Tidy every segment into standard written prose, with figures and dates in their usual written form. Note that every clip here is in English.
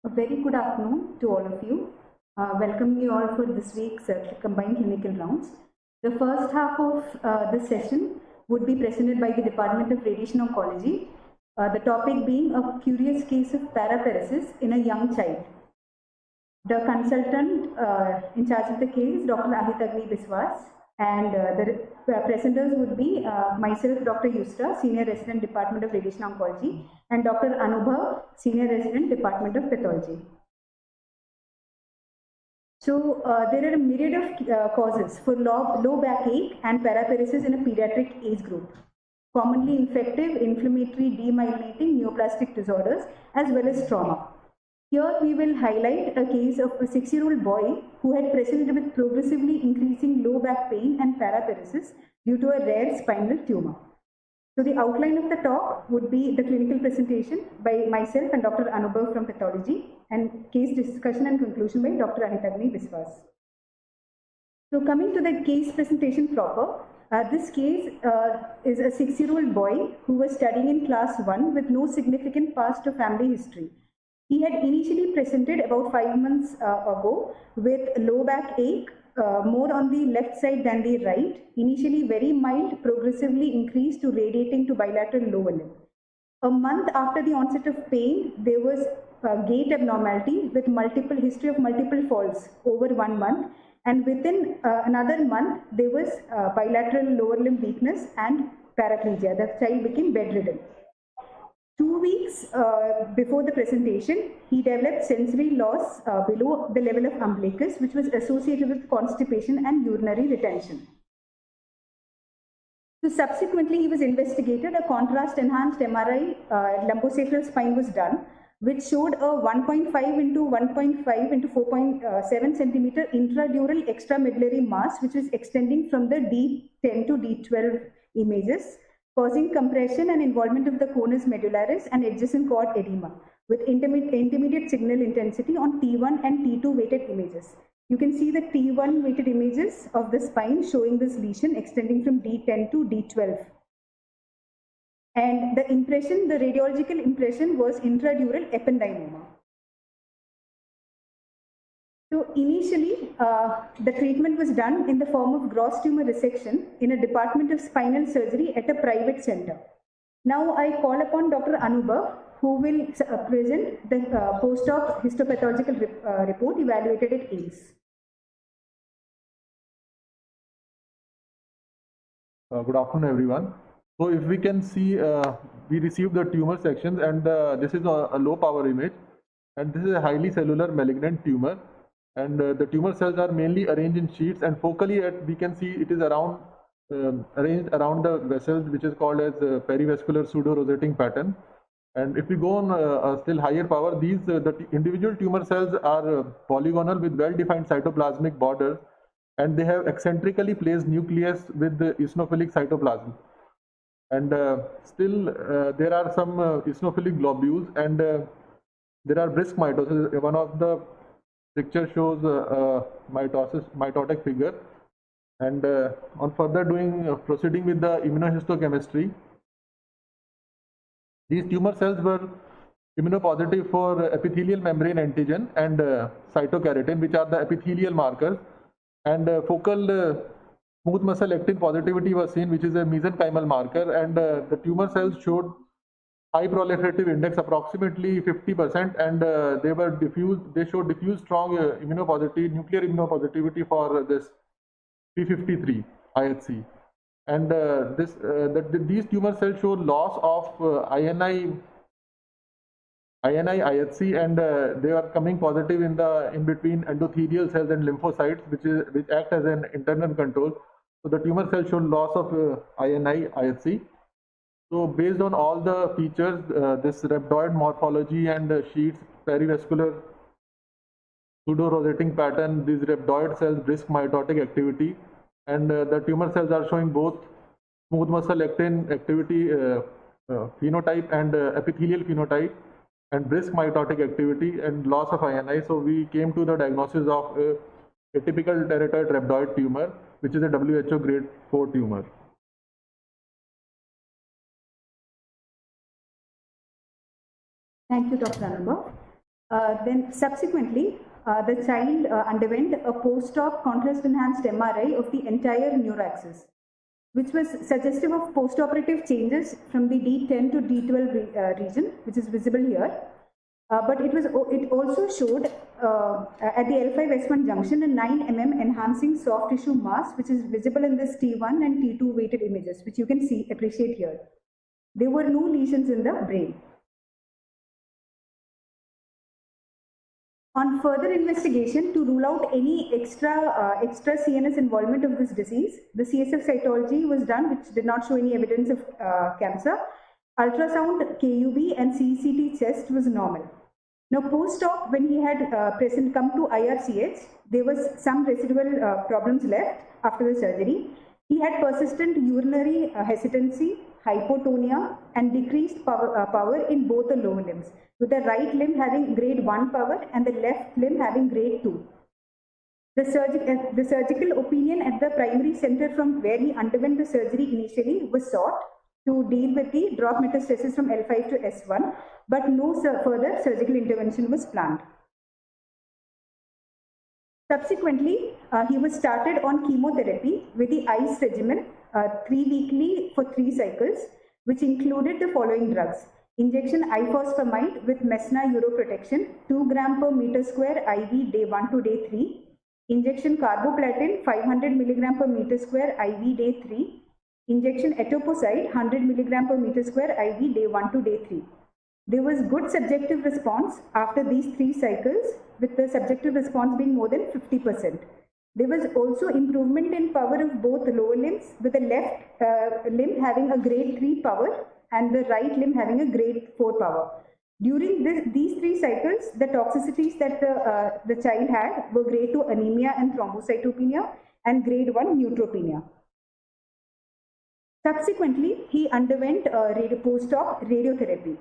A very good afternoon to all of you. Welcome you all for this week's combined clinical rounds. The first half of this session would be presented by the Department of Radiation Oncology, the topic being a curious case of paraparesis in a young child. The consultant in charge of the case is Dr. Ahitagni Biswas, and the presenters would be myself, Dr. Yusra, Senior Resident, Department of Radiation Oncology, and Dr. Anubhav, Senior Resident, Department of Pathology. So there are a myriad of causes for low backache and paraparesis in a pediatric age group. Commonly infective, inflammatory, demyelinating, neoplastic disorders, as well as trauma. Here we will highlight a case of a 6-year-old boy who had presented with progressively increasing low back pain and paraparesis due to a rare spinal tumor. So the outline of the talk would be the clinical presentation by myself and Dr. Anubhav from Pathology, and case discussion and conclusion by Dr. Ahitagni Biswas. So coming to the case presentation proper, this case is a 6-year-old boy who was studying in class 1 with no significant past or family history. He had initially presented about 5 months ago with low back ache, more on the left side than the right, initially very mild, progressively increased to radiating to bilateral lower limb. A month after the onset of pain, there was gait abnormality with history of multiple falls over 1 month, and within another month, there was bilateral lower limb weakness and paraplegia. The child became bedridden. 2 weeks before the presentation, he developed sensory loss below the level of umbilicus, which was associated with constipation and urinary retention. So subsequently, he was investigated. A contrast-enhanced MRI lumbosacral spine was done, which showed a 1.5 into 1.5 into 4.7 centimeter intradural extramedullary mass, which was extending from the D10 to D12 images, causing compression and involvement of the conus medullaris and adjacent cord edema with intermediate signal intensity on T1 and T2 weighted images. You can see the T1 weighted images of the spine showing this lesion extending from D10 to D12. And the radiological impression was intradural ependymoma. So initially, the treatment was done in the form of gross tumor resection in a department of spinal surgery at a private center. Now I call upon Dr. Anubhav, who will present the post-op histopathological report evaluated at AIIMS. Good afternoon, everyone. So if we can see, we received the tumor sections, and this is a low power image, and this is a highly cellular malignant tumor. And the tumor cells are mainly arranged in sheets, and focally we can see it is arranged around the vessels, which is called as perivascular pseudo-rosetting pattern. And if we go on a still higher power, the individual tumor cells are polygonal with well-defined cytoplasmic borders, and they have eccentrically placed nucleus with the eosinophilic cytoplasm. And still there are some eosinophilic globules, and there are brisk mitosis. One of the picture shows mitotic figure, and on further proceeding with the immunohistochemistry, these tumor cells were immunopositive for epithelial membrane antigen and cytokeratin, which are the epithelial markers, and focal smooth muscle actin positivity was seen, which is a mesenchymal marker, and the tumor cells showed high proliferative index, approximately 50%, and they showed diffuse strong nuclear immunopositivity for this P53 IHC, and these tumor cells show loss of INI IHC, and they are coming positive in between endothelial cells and lymphocytes, which act as an internal control. So the tumor cells show loss of INI IHC. So based on all the features, this rhabdoid morphology and sheets, perivascular pseudo-rosetting pattern, these rhabdoid cells, brisk mitotic activity, and the tumor cells are showing both smooth muscle actin activity phenotype and epithelial phenotype, and brisk mitotic activity and loss of INI. So we came to the diagnosis of a typical teratoid rhabdoid tumor, which is a WHO grade 4 tumor. Thank you, Dr. Anubhav. Then subsequently, the child underwent a post-op contrast-enhanced MRI of the entire neuroaxis, which was suggestive of post-operative changes from the D10 to D12 region, which is visible here. But it also showed at the L5-S1 junction a 9 mm enhancing soft tissue mass, which is visible in this T1 and T2 weighted images, which you can appreciate here. There were no lesions in the brain. On further investigation, to rule out any extra CNS involvement of this disease, the CSF cytology was done, which did not show any evidence of cancer. Ultrasound, KUB, and CCT chest was normal. Now, post-op, when he had come to IRCH, there was some residual problems left after the surgery. He had persistent urinary hesitancy, hypotonia, and decreased power in both the lower limbs, with the right limb having grade 1 power and the left limb having grade 2. The surgical opinion at the primary center from where he underwent the surgery initially was sought to deal with the drop metastasis from L5 to S1, but no further surgical intervention was planned. Subsequently, he was started on chemotherapy with the ICE regimen 3 weekly for 3 cycles, which included the following drugs: injection ifosfamide with Mesna uroprotection 2 gram per meter square IV day 1 to day 3, injection carboplatin 500 milligram per meter square IV day 3, injection etoposide 100 milligram per meter square IV day 1 to day 3. There was good subjective response after these 3 cycles, with the subjective response being more than 50%. There was also improvement in power of both lower limbs, with the left limb having a grade 3 power and the right limb having a grade 4 power. During these 3 cycles, the toxicities that the child had were grade 2 anemia and thrombocytopenia and grade 1 neutropenia. Subsequently, he underwent post-op radiotherapy.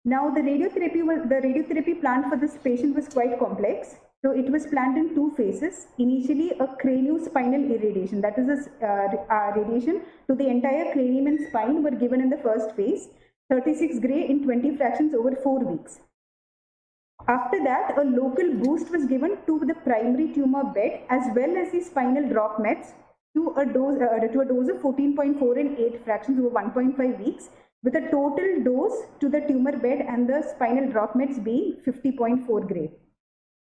Now, the radiotherapy plan for this patient was quite complex. So, it was planned in 2 phases. Initially, a craniospinal irradiation, that is a radiation to the entire cranium and spine, were given in the first phase, 36 gray in 20 fractions over 4 weeks. After that, a local boost was given to the primary tumor bed as well as the spinal drop meds to a dose of 14.4 and 8 fractions over 1.5 weeks, with a total dose to the tumor bed and the spinal drop meds being 50.4 gray.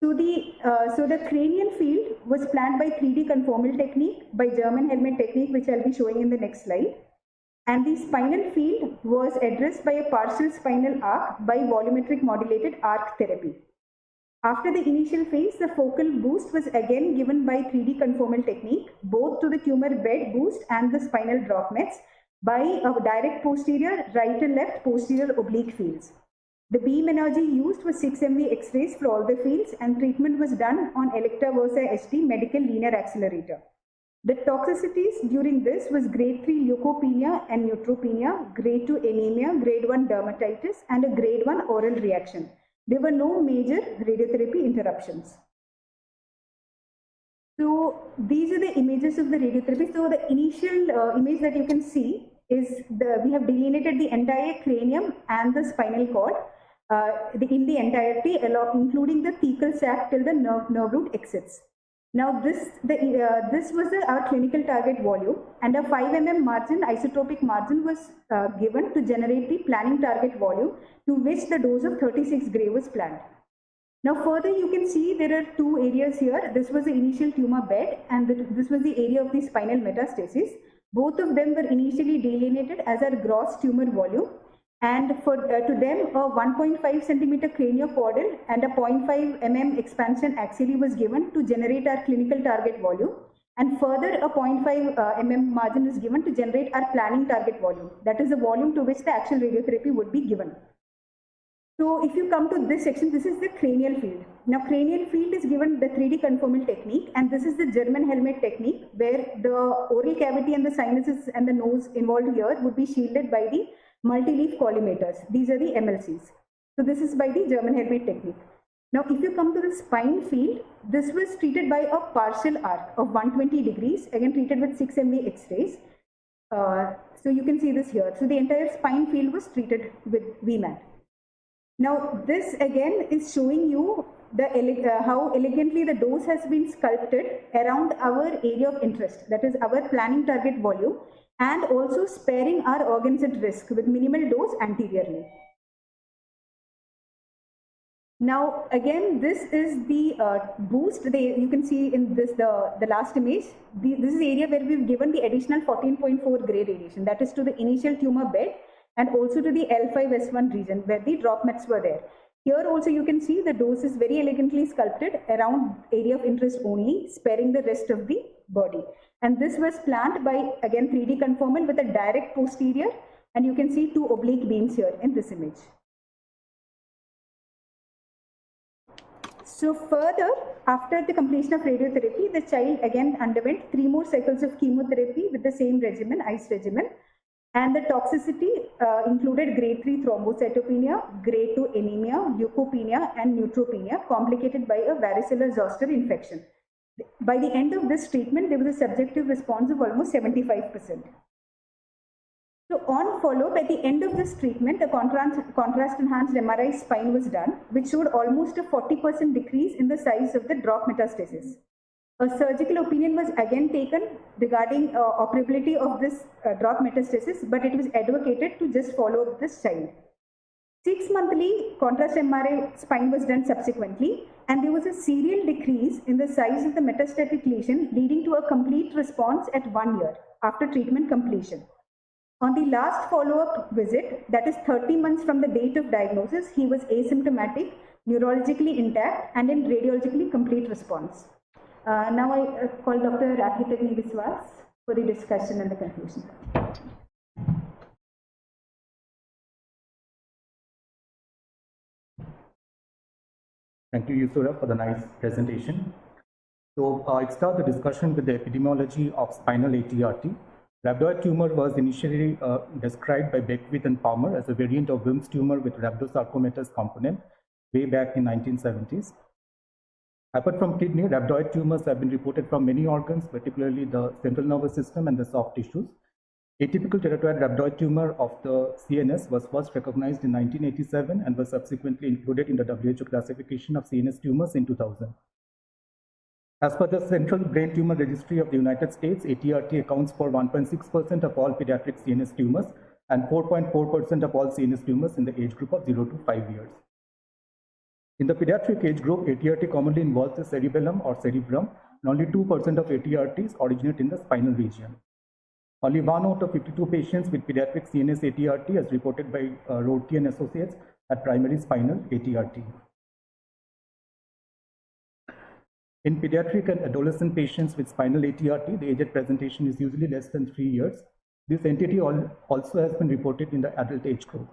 So the cranial field was planned by 3D conformal technique, by German helmet technique, which I'll be showing in the next slide. And the spinal field was addressed by a partial spinal arc by volumetric modulated arc therapy. After the initial phase, the focal boost was again given by 3D conformal technique, both to the tumor bed boost and the spinal drop meds, by a direct posterior, right and left posterior oblique fields. The beam energy used was 6 MV X-rays for all the fields, and treatment was done on Elekta Versa HD medical linear accelerator. The toxicities during this was grade 3 leukopenia and neutropenia, grade 2 anemia, grade 1 dermatitis, and a grade 1 oral reaction. There were no major radiotherapy interruptions. So these are the images of the radiotherapy. So the initial image that you can see is we have delineated the entire cranium and the spinal cord in the entirety, including the thecal sac till the nerve root exits. Now this was our clinical target volume, and a 5 mm margin, isotropic margin, was given to generate the planning target volume, to which the dose of 36 gray was planned. Now further you can see there are 2 areas here. This was the initial tumor bed and this was the area of the spinal metastasis. Both of them were initially delineated as our gross tumor volume, and to them a 1.5 centimeter craniocaudal and a 0.5 mm expansion axially was given to generate our clinical target volume, and further a 0.5 mm margin is given to generate our planning target volume. That is the volume to which the actual radiotherapy would be given. So if you come to this section, this is the cranial field. Now cranial field is given the 3D conformal technique, and this is the German helmet technique, where the oral cavity and the sinuses and the nose involved here would be shielded by the multi-leaf collimators. These are the MLCs. So this is by the German helmet technique. Now if you come to the spine field, this was treated by a partial arc of 120 degrees, again treated with 6 MV X-rays. So you can see this here. So the entire spine field was treated with VMAT. Now, this again is showing you how elegantly the dose has been sculpted around our area of interest, that is our planning target volume, and also sparing our organs at risk with minimal dose anteriorly. Now, again, this is the boost. You can see in this the last image. This is the area where we've given the additional 14.4 gray radiation, that is to the initial tumor bed and also to the L5S1 region where the drop mets were there. Here also you can see the dose is very elegantly sculpted around area of interest only, sparing the rest of the body. And this was planned by, again, 3D conformal with a direct posterior, and you can see two oblique beams here in this image. So further, after the completion of radiotherapy, the child again underwent 3 more cycles of chemotherapy with the same regimen, ICE regimen. And the toxicity included grade 3 thrombocytopenia, grade 2 anemia, leukopenia, and neutropenia, complicated by a varicella zoster infection. By the end of this treatment, there was a subjective response of almost 75%. So on follow-up, at the end of this treatment, a contrast-enhanced MRI spine was done, which showed almost a 40% decrease in the size of the drop metastasis. A surgical opinion was again taken regarding operability of this drop metastasis, but it was advocated to just follow up this child. 6-monthly contrast MRI spine was done subsequently, and there was a serial decrease in the size of the metastatic lesion, leading to a complete response at 1 year after treatment completion. On the last follow-up visit, that is 30 months from the date of diagnosis, he was asymptomatic, neurologically intact, and in radiologically complete response. Now I call Dr. Rakhi Biswas for the discussion and the conclusion. Thank you, Yusura, for the nice presentation. So I start the discussion with the epidemiology of spinal ATRT. Rhabdoid tumor was initially described by Beckwith and Palmer as a variant of Wilms tumor with rhabdosarcomatous component way back in 1970s. Apart from kidney, rhabdoid tumors have been reported from many organs, particularly the central nervous system and the soft tissues. Atypical teratoid rhabdoid tumor of the CNS was first recognized in 1987 and was subsequently included in the WHO classification of CNS tumors in 2000. As per the Central Brain Tumor Registry of the United States, ATRT accounts for 1.6% of all pediatric CNS tumors and 4.4% of all CNS tumors in the age group of 0 to 5 years. In the pediatric age group, ATRT commonly involves the cerebellum or cerebrum, and only 2% of ATRTs originate in the spinal region. Only 1 out of 52 patients with pediatric CNS ATRT, as reported by Rorty and Associates, had primary spinal ATRT. In pediatric and adolescent patients with spinal ATRT, the age at presentation is usually less than 3 years. This entity also has been reported in the adult age group.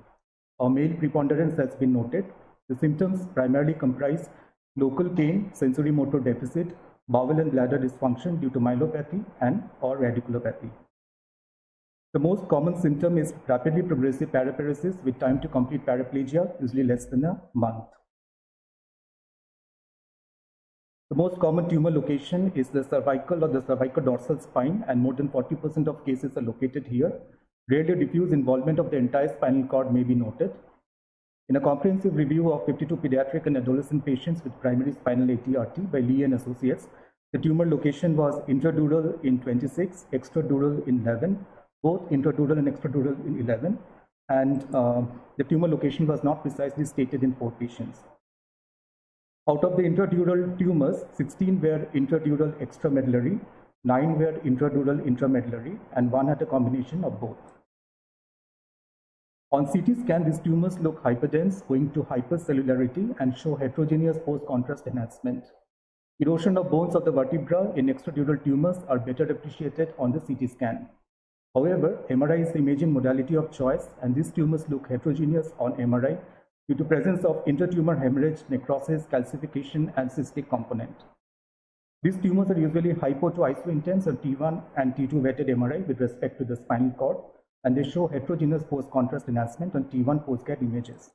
A male preponderance has been noted. The symptoms primarily comprise local pain, sensory motor deficit, bowel and bladder dysfunction due to myelopathy and or radiculopathy. The most common symptom is rapidly progressive paraparesis with time to complete paraplegia, usually less than a month. The most common tumor location is the cervical or the cervicodorsal spine, and more than 40% of cases are located here. Rarely diffuse involvement of the entire spinal cord may be noted. In a comprehensive review of 52 pediatric and adolescent patients with primary spinal ATRT by Lee and Associates, the tumor location was intradural in 26, extradural in 11, both intradural and extradural in 11, and the tumor location was not precisely stated in 4 patients. Out of the intradural tumors, 16 were intradural extramedullary, 9 were intradural intramedullary, and 1 had a combination of both. On CT scan, these tumors look hyperdense, owing to hypercellularity, and show heterogeneous post-contrast enhancement. Erosion of bones of the vertebra in extradural tumors are better appreciated on the CT scan. However, MRI is the imaging modality of choice, and these tumors look heterogeneous on MRI due to presence of intratumor hemorrhage, necrosis, calcification, and cystic component. These tumors are usually hypo to iso-intense on T1 and T2 wetted MRI with respect to the spinal cord, and they show heterogeneous post-contrast enhancement on T1 postGAD images.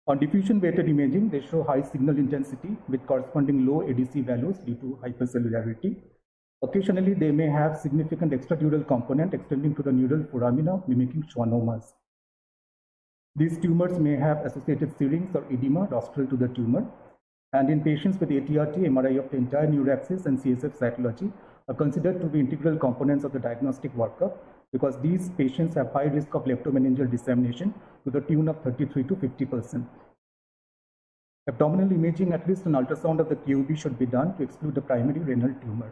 On diffusion weighted imaging, they show high signal intensity with corresponding low ADC values due to hypercellularity. Occasionally, they may have significant extradural component extending to the neural foramina, mimicking schwannomas. These tumors may have associated serines or edema rostral to the tumor. And in patients with ATRT, MRI of the entire neuraxis and CSF cytology are considered to be integral components of the diagnostic workup because these patients have high risk of leptomeningeal dissemination to the tune of 33 to 50%. Abdominal imaging, at least an ultrasound of the QB, should be done to exclude the primary renal tumor.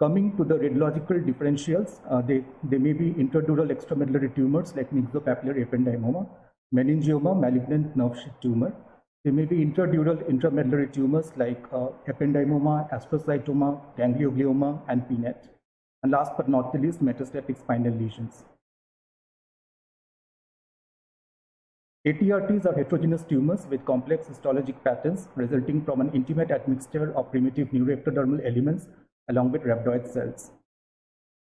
Coming to the radiological differentials, they may be intradural extramedullary tumors like myxopapillary ependymoma, meningioma, malignant nerve sheath tumor. They may be intradural intramedullary tumors like ependymoma, astrocytoma, ganglioglioma, and PNET. And last but not the least, metastatic spinal lesions. ATRTs are heterogeneous tumors with complex histologic patterns resulting from an intimate admixture of primitive neuroectodermal elements along with rhabdoid cells.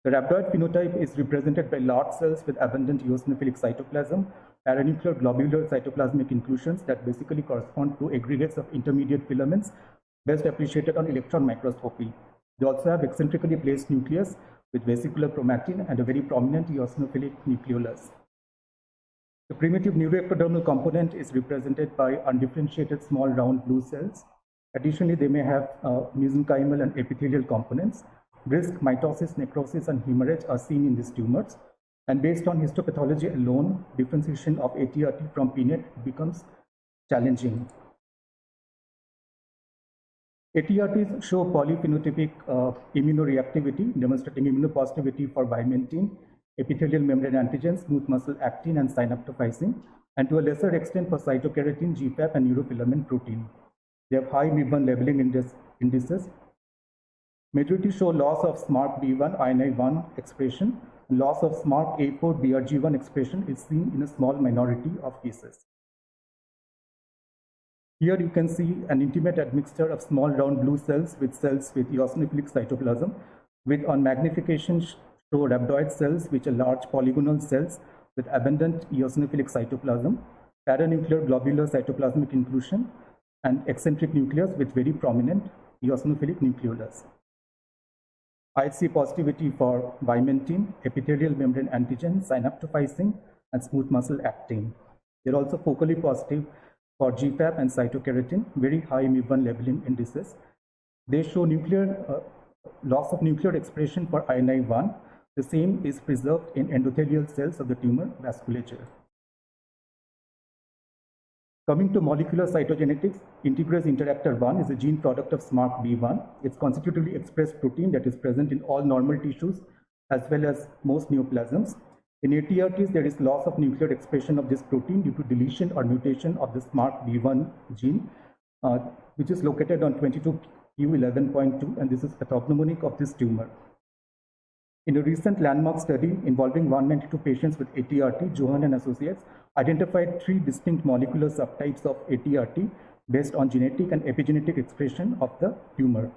The rhabdoid phenotype is represented by large cells with abundant eosinophilic cytoplasm, paranuclear globular cytoplasmic inclusions that basically correspond to aggregates of intermediate filaments best appreciated on electron microscopy. They also have eccentrically placed nucleus with vesicular chromatin and a very prominent eosinophilic nucleolus. The primitive neuroectodermal component is represented by undifferentiated small round blue cells. Additionally, they may have mesenchymal and epithelial components. Brisk mitosis, necrosis, and hemorrhage are seen in these tumors. And based on histopathology alone, differentiation of ATRT from PNET becomes challenging. ATRTs show polyphenotypic immunoreactivity, demonstrating immunopositivity for vimentin, epithelial membrane antigens, smooth muscle actin, and synaptophysin, and to a lesser extent for cytokeratin, GFAP, and neurofilament protein. They have high MIB1 labeling indices. Majority show loss of SMARCB1, INI1 expression. Loss of SMARCA4, BRG1 expression is seen in a small minority of cases. Here you can see an intimate admixture of small round blue cells with eosinophilic cytoplasm, with on magnification show rhabdoid cells which are large polygonal cells with abundant eosinophilic cytoplasm, paranuclear globular cytoplasmic inclusion, and eccentric nucleus with very prominent eosinophilic nucleolus. IHC positivity for vimentin, epithelial membrane antigen, synaptophysin, and smooth muscle actin. They are also focally positive for GFAP and cytokeratin, very high MIB1 labeling indices. They show loss of nuclear expression for INI1. The same is preserved in endothelial cells of the tumor vasculature. Coming to molecular cytogenetics, integrase interactor 1 is a gene product of SMARCB1. It's constitutively expressed protein that is present in all normal tissues as well as most neoplasms. In ATRTs, there is loss of nuclear expression of this protein due to deletion or mutation of the SMARCB1 gene, which is located on 22q11.2, and this is pathognomonic of this tumor. In a recent landmark study involving 192 patients with ATRT, Johan and associates identified 3 distinct molecular subtypes of ATRT based on genetic and epigenetic expression of the tumor.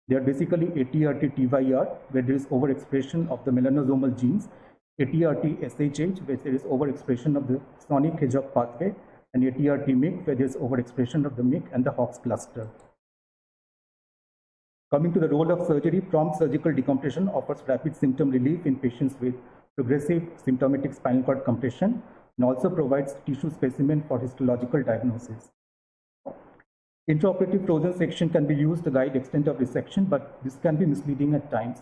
They are basically ATRT-TYR, where there is overexpression of the melanosomal genes, ATRT-SHH, where there is overexpression of the sonic hedgehog pathway, and ATRT-MYC, where there is overexpression of the MYC and the Hox cluster. Coming to the role of surgery, prompt surgical decompression offers rapid symptom relief in patients with progressive symptomatic spinal cord compression and also provides tissue specimen for histological diagnosis. Intraoperative frozen section can be used to guide extent of resection, but this can be misleading at times.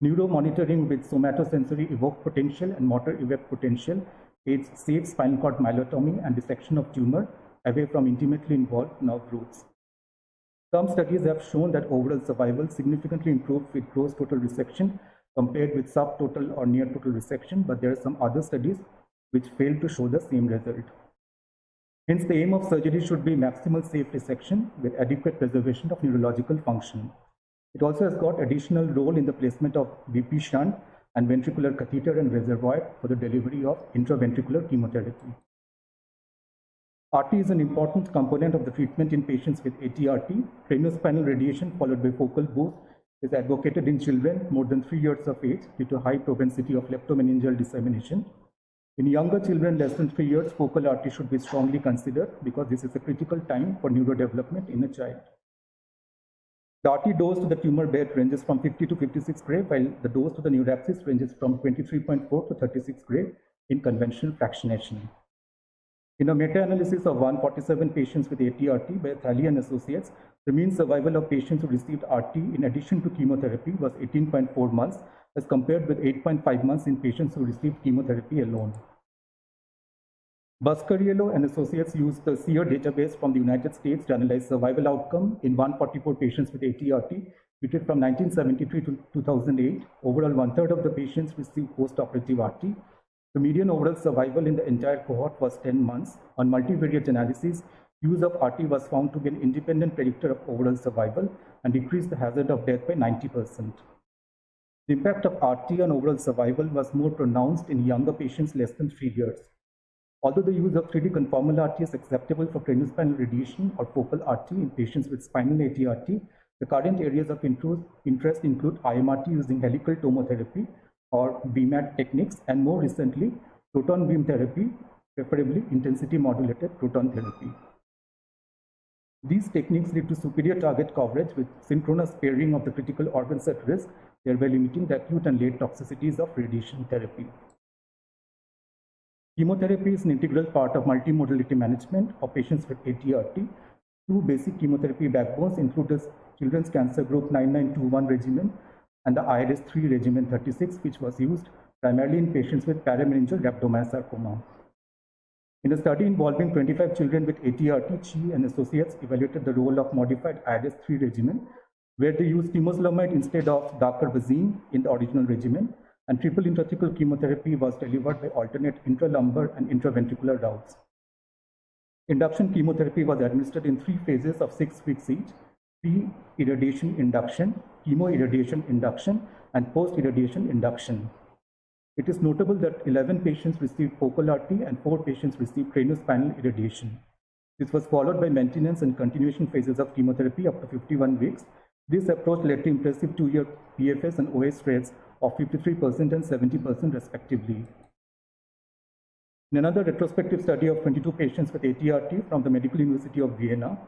Neuromonitoring with somatosensory evoked potential and motor evoked potential aids safe spinal cord myelotomy and dissection of tumor away from intimately involved nerve roots. Some studies have shown that overall survival significantly improved with gross total resection compared with subtotal or near total resection, but there are some other studies which fail to show the same result. Hence, the aim of surgery should be maximal safe resection with adequate preservation of neurological function. It also has got additional role in the placement of BP shunt and ventricular catheter and reservoir for the delivery of intraventricular chemotherapy. RT is an important component of the treatment in patients with ATRT. Craniospinal radiation followed by focal boost is advocated in children more than 3 years of age due to high propensity of leptomeningeal dissemination. In younger children less than 3 years, focal RT should be strongly considered because this is a critical time for neurodevelopment in a child. The RT dose to the tumor bed ranges from 50 to 56 gray, while the dose to the neuraxis ranges from 23.4 to 36 gray in conventional fractionation. In a meta-analysis of 147 patients with ATRT by Thali and Associates, the mean survival of patients who received RT in addition to chemotherapy was 18.4 months as compared with 8.5 months in patients who received chemotherapy alone. Buscariello and Associates used the SEER database from the United States to analyze survival outcome in 144 patients with ATRT treated from 1973 to 2008. Overall, 1/3 of the patients received post-operative RT. The median overall survival in the entire cohort was 10 months. On multivariate analysis, use of RT was found to be an independent predictor of overall survival and decreased the hazard of death by 90%. The impact of RT on overall survival was more pronounced in younger patients less than 3 years. Although the use of 3D conformal RT is acceptable for craniosspinal radiation or focal RT in patients with spinal ATRT, the current areas of interest include IMRT using helical tomotherapy or VMAT techniques, and more recently, proton beam therapy, preferably intensity modulated proton therapy. These techniques lead to superior target coverage with synchronous pairing of the critical organs at risk, thereby limiting the acute and late toxicities of radiation therapy. Chemotherapy is an integral part of multimodality management of patients with ATRT. Two basic chemotherapy backbones include the Children's Cancer Group 9921 regimen and the IRIS-3 regimen 36, which was used primarily in patients with parameningeal rhabdomyosarcoma. In a study involving 25 children with ATRT, Chi and Associates evaluated the role of modified IRIS-3 regimen, where they used temozolomide instead of dacarbazine in the original regimen, and triple intrathecal chemotherapy was delivered by alternate intralumbar and intraventricular routes. Induction chemotherapy was administered in 3 phases of 6 weeks each: pre-irradiation induction, chemo-irradiation induction, and post-irradiation induction. It is notable that 11 patients received focal RT and 4 patients received craniospinal irradiation. This was followed by maintenance and continuation phases of chemotherapy up to 51 weeks. This approach led to impressive 2-year PFS and OS rates of 53% and 70% respectively. In another retrospective study of 22 patients with ATRT from the Medical University of Vienna,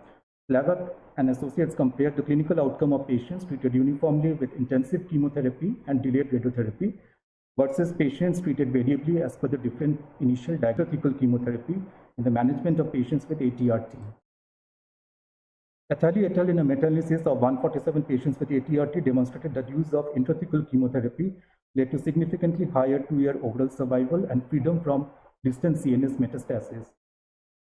Slavak and Associates compared the clinical outcome of patients treated uniformly with intensive chemotherapy and delayed radiotherapy versus patients treated variably as per the different initial diacritical chemotherapy in the management of patients with ATRT. Athali et al. In a meta-analysis of 147 patients with ATRT demonstrated that use of intrathecal chemotherapy led to significantly higher 2-year overall survival and freedom from distant CNS metastasis.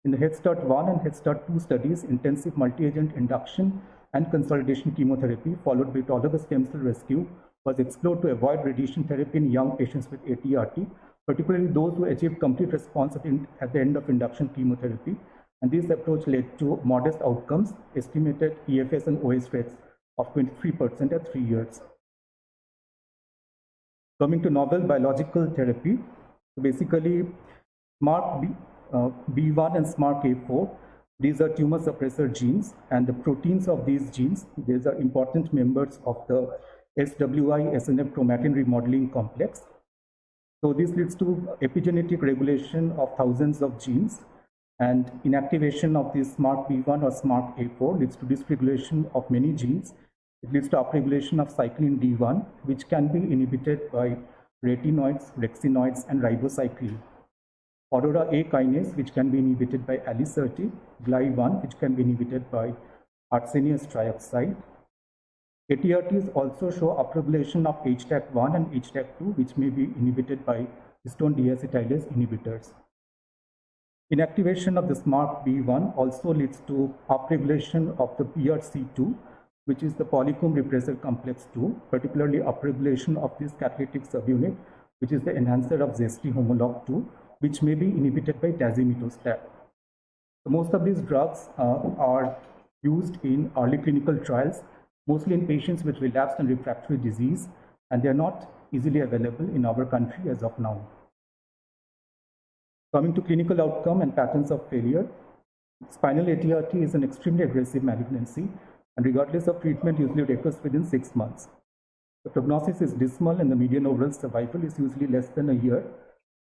In the Head Start 1 and Head Start 2 studies, intensive multi-agent induction and consolidation chemotherapy followed by autologous stem cell rescue was explored to avoid radiation therapy in young patients with ATRT, particularly those who achieved complete response at the end of induction chemotherapy. And this approach led to modest outcomes, estimated PFS and OS rates of 23% at 3 years. Coming to novel biological therapy, basically SMARCB1 and SMARCA4, these are tumor suppressor genes, and the proteins of these genes, these are important members of the SWI-SNF chromatin remodeling complex. So this leads to epigenetic regulation of thousands of genes, and inactivation of this SMARCB1 or SMARCA4 leads to dysregulation of many genes. It leads to upregulation of cyclin D1, which can be inhibited by retinoids, rexinoids, and ribocycline. Aurora A kinase, which can be inhibited by alisertib, GLY1, which can be inhibited by arsenious trioxide. ATRTs also show upregulation of HDAC1 and HDAC2, which may be inhibited by histone deacetylase inhibitors. Inactivation of the SMARCB1 also leads to upregulation of the PRC2, which is the polycomb repressor complex 2, particularly upregulation of this catalytic subunit, which is the enhancer of ZESTY homolog 2, which may be inhibited by tazemetostat. So most of these drugs are used in early clinical trials, mostly in patients with relapsed and refractory disease, and they are not easily available in our country as of now. Coming to clinical outcome and patterns of failure, spinal ATRT is an extremely aggressive malignancy, and regardless of treatment, usually recurs within 6 months. The prognosis is dismal, and the median overall survival is usually less than a year.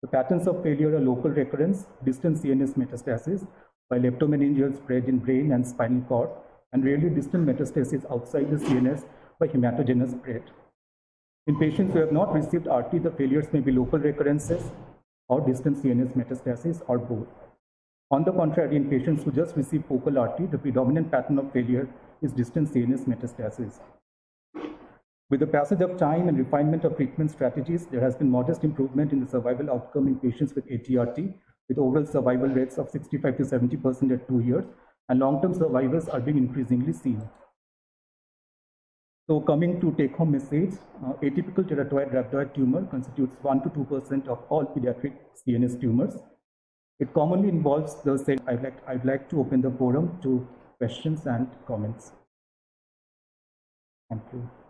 The patterns of failure are local recurrence, distant CNS metastasis, while leptomeningeal spread in brain and spinal cord, and rarely distant metastasis outside the CNS by hematogenous spread. In patients who have not received RT, the failures may be local recurrences or distant CNS metastasis or both. On the contrary, in patients who just receive focal RT, the predominant pattern of failure is distant CNS metastasis. With the passage of time and refinement of treatment strategies, there has been modest improvement in the survival outcome in patients with ATRT, with overall survival rates of 65 to 70% at 2 years, and long-term survivors are being increasingly seen. So coming to take-home message, atypical teratoid rhabdoid tumor constitutes 1 to 2% of all pediatric CNS tumors. It commonly involves the cell. I'd like to open the forum to questions and comments. Thank you.